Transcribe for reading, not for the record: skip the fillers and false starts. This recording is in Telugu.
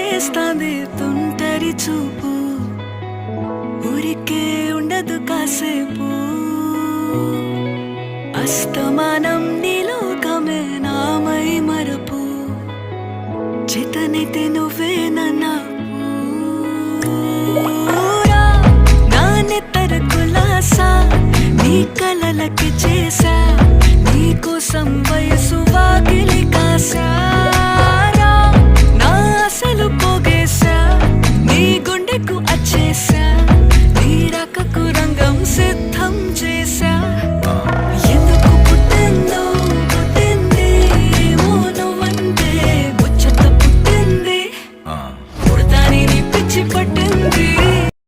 చేస్తాంది తుంటరి చూపు, ఊరికే ఉండదు కాసేపు. అస్తమానం నీలోకమే నామై మరపు, చేతనైతే నువ్వే